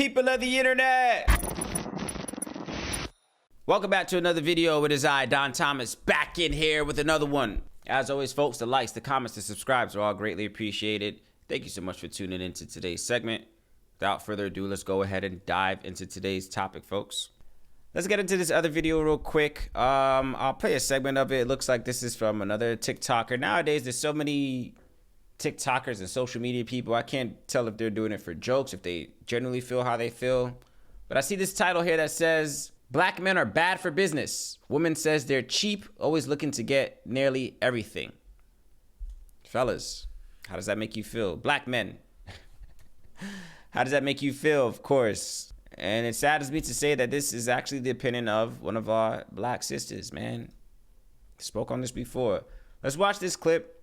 people of the internet? Welcome back to another video. It is I, Don Thomas, back in here with another one. As always, folks, the likes, the comments, the subscribes are all greatly appreciated. Thank you so much for tuning into today's segment. Without further ado, let's go ahead and dive into today's topic, folks. Let's get into this other video real quick. I'll play a segment of it. It looks like this is from another TikToker. Nowadays, there's so many TikTokers and social media people. I can't tell if they're doing it for jokes, if they genuinely feel how they feel. But I see this title here that says, "Black men are bad for business. Woman says they're cheap, always looking to get nearly everything." Fellas, how does that make you feel? Black men. How does that make you feel? Of course. And it saddens me to say that this is actually the opinion of one of our black sisters, man. Spoke on this before. Let's watch this clip.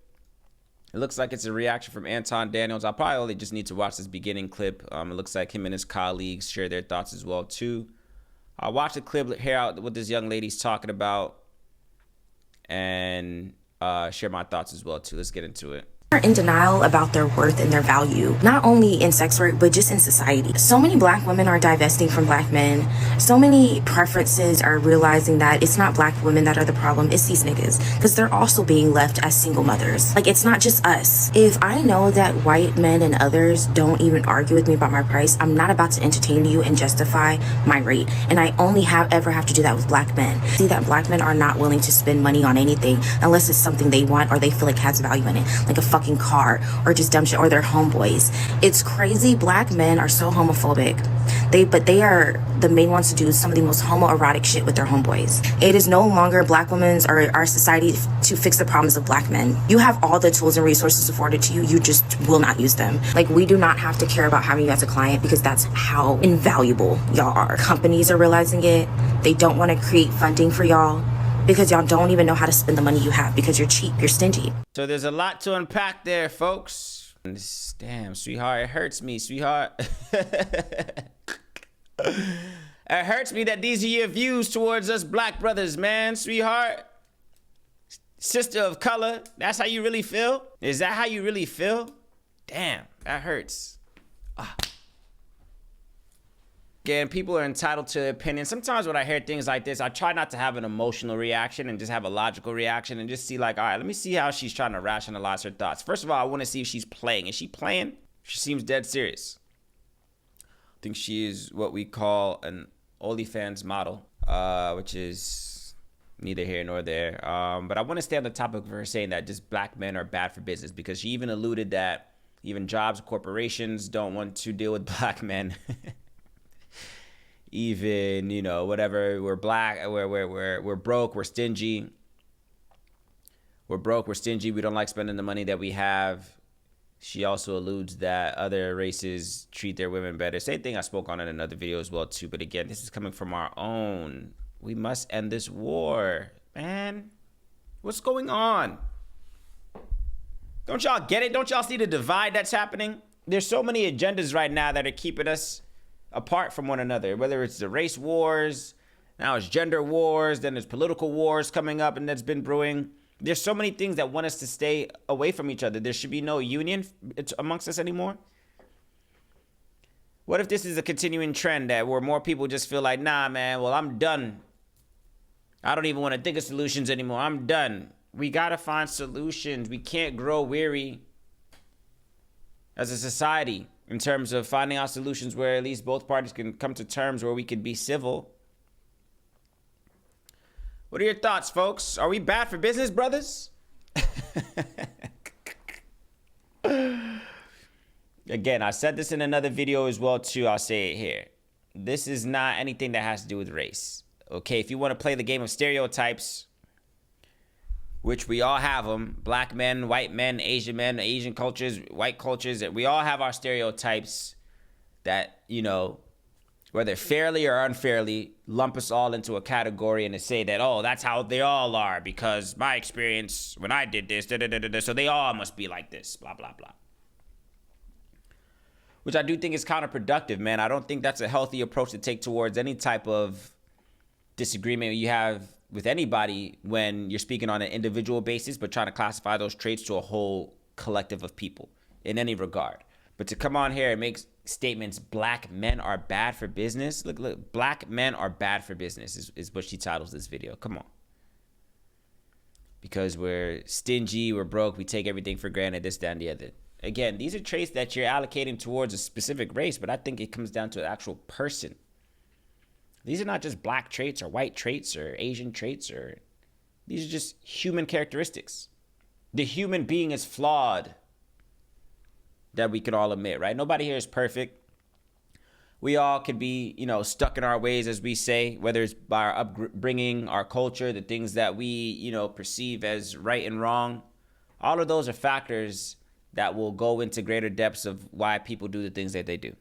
It looks like it's a reaction from Anton Daniels. I'll probably only just need to watch this beginning clip. It looks like him and his colleagues share their thoughts as well, too. I'll watch the clip, hear out what this young lady's talking about, and share my thoughts as well, too. Let's get into it. Are in denial about their worth and their value, not only in sex work but just in society. So many black women are divesting from black men. So many preferences are realizing that it's not black women that are the problem, it's these niggas, because they're also being left as single mothers. Like, it's not just us. If I know that white men and others don't even argue with me about my price, I'm not about to entertain you and justify my rate. And I only ever have to do that with black men. See that black men are not willing to spend money on anything unless it's something they want or they feel like has value in it, like a fucking car or just dumb shit, or their homeboys. It's crazy. Black men are so homophobic. But they are the main ones to do some of the most homoerotic shit with their homeboys. It is no longer black women's or our society to fix the problems of black men. You have all the tools and resources afforded to you. You just will not use them. Like, we do not have to care about having you as a client because that's how invaluable y'all are. Companies are realizing it. They don't want to create funding for y'all because y'all don't even know how to spend the money you have because you're cheap, you're stingy. So there's a lot to unpack there, folks. Damn, sweetheart, it hurts me, sweetheart. It hurts me that these are your views towards us black brothers, man, sweetheart. Sister of color, that's how you really feel? Is that how you really feel? Damn, that hurts. Again, people are entitled to their opinion. Sometimes when I hear things like this, I try not to have an emotional reaction and just have a logical reaction and just see like, all right, let me see how she's trying to rationalize her thoughts. First of all, I want to see if she's playing. Is she playing? She seems dead serious. I think she is what we call an OnlyFans model, which is neither here nor there. But I want to stay on the topic of her saying that just black men are bad for business, because she even alluded that even jobs, corporations don't want to deal with black men. Even, you know, whatever, we're black, we're broke, we're stingy. We're broke, we're stingy, we don't like spending the money that we have. She also alludes that other races treat their women better. Same thing I spoke on in another video as well too, but again, this is coming from our own. We must end this war, man. What's going on? Don't y'all get it? Don't y'all see the divide that's happening? There's so many agendas right now that are keeping us apart from one another, whether it's the race wars, now it's gender wars, then there's political wars coming up and that's been brewing. There's so many things that want us to stay away from each other. There should be no union amongst us anymore. What if this is a continuing trend that where more people just feel like, nah, man, well, I'm done. I don't even want to think of solutions anymore. I'm done. We got to find solutions. We can't grow weary as a society in terms of finding out solutions where at least both parties can come to terms where we can be civil. What are your thoughts, folks? Are we bad for business, brothers? Again, I said this in another video as well, too. I'll say it here. This is not anything that has to do with race. Okay, if you want to play the game of stereotypes, which we all have them, black men, Asian cultures, white cultures, we all have our stereotypes that, you know, whether fairly or unfairly, lump us all into a category and to say that, oh, that's how they all are because my experience when I did this, so they all must be like this, blah, blah, blah. Which I do think is counterproductive, man. I don't think that's a healthy approach to take towards any type of disagreement you have with anybody when you're speaking on an individual basis, but trying to classify those traits to a whole collective of people in any regard. But to come on here and make statements, black men are bad for business. Look, black men are bad for business is what she titles this video. Come on. Because we're stingy, we're broke, we take everything for granted, this, that, and the other. Again, these are traits that you're allocating towards a specific race, but I think it comes down to an actual person. These are not just black traits or white traits or Asian traits, or these are just human characteristics. The human being is flawed. That we can all admit, right? Nobody here is perfect. We all could be, stuck in our ways, as we say, whether it's by our upbringing, our culture, the things that we, perceive as right and wrong. All of those are factors that will go into greater depths of why people do the things that they do.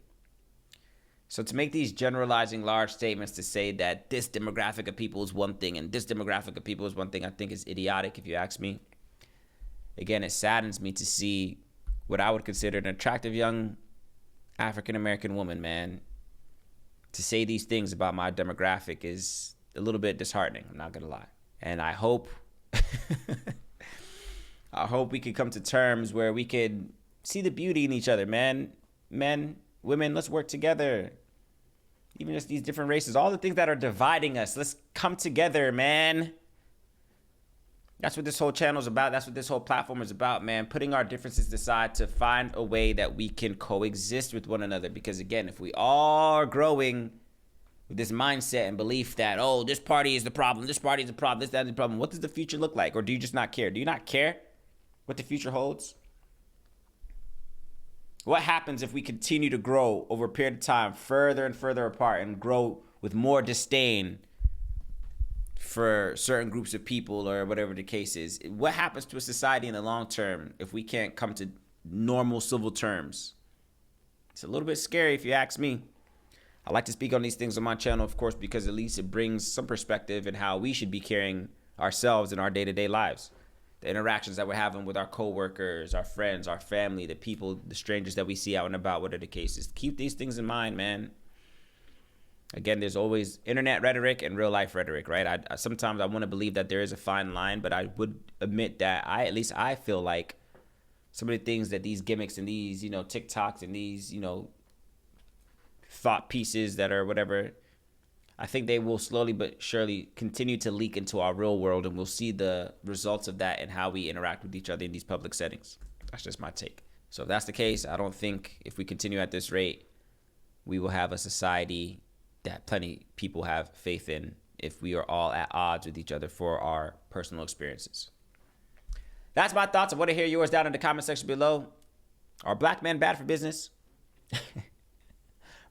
So to make these generalizing large statements to say that this demographic of people is one thing and this demographic of people is one thing, I think is idiotic, if you ask me. Again, it saddens me to see what I would consider an attractive young African-American woman, man. To say these things about my demographic is a little bit disheartening, I'm not gonna lie. And I hope we could come to terms where we could see the beauty in each other, man. Men, women, let's work together. Even just these different races, all the things that are dividing us, let's come together, man. That's what this whole channel is about. That's what this whole platform is about, man. Putting our differences aside to find a way that we can coexist with one another. Because again, if we all are growing with this mindset and belief that, oh, this party is the problem, this party is the problem, this, that is the problem, what does the future look like? Or do you just not care? Do you not care what the future holds? What happens if we continue to grow over a period of time further and further apart and grow with more disdain for certain groups of people or whatever the case is? What happens to a society in the long term if we can't come to normal civil terms? It's a little bit scary if you ask me. I like to speak on these things on my channel, of course, because at least it brings some perspective in how we should be carrying ourselves in our day-to-day lives. The interactions that we're having with our coworkers, our friends, our family, the people, the strangers that we see out and about, whatever the case is. Keep these things in mind, man. Again, there's always internet rhetoric and real life rhetoric, right? Sometimes I want to believe that there is a fine line, but I would admit that I feel like some of the things that these gimmicks and these, TikToks and these, thought pieces that are whatever, I think they will slowly but surely continue to leak into our real world, and we'll see the results of that and how we interact with each other in these public settings. That's just my take. So if that's the case, I don't think if we continue at this rate, we will have a society that plenty people have faith in if we are all at odds with each other for our personal experiences. That's my thoughts. I want to hear yours down in the comment section below. Are black men bad for business?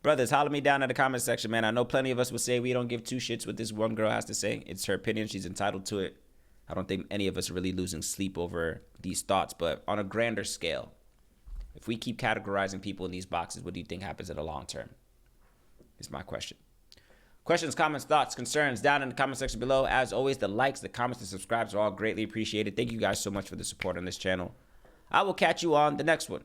Brothers, holler me down in the comment section, man. I know plenty of us will say we don't give two shits what this one girl has to say. It's her opinion. She's entitled to it. I don't think any of us are really losing sleep over these thoughts, but on a grander scale, if we keep categorizing people in these boxes, what do you think happens in the long term? Is my question. Questions, comments, thoughts, concerns down in the comment section below. As always, the likes, the comments, the subscribes are all greatly appreciated. Thank you guys so much for the support on this channel. I will catch you on the next one.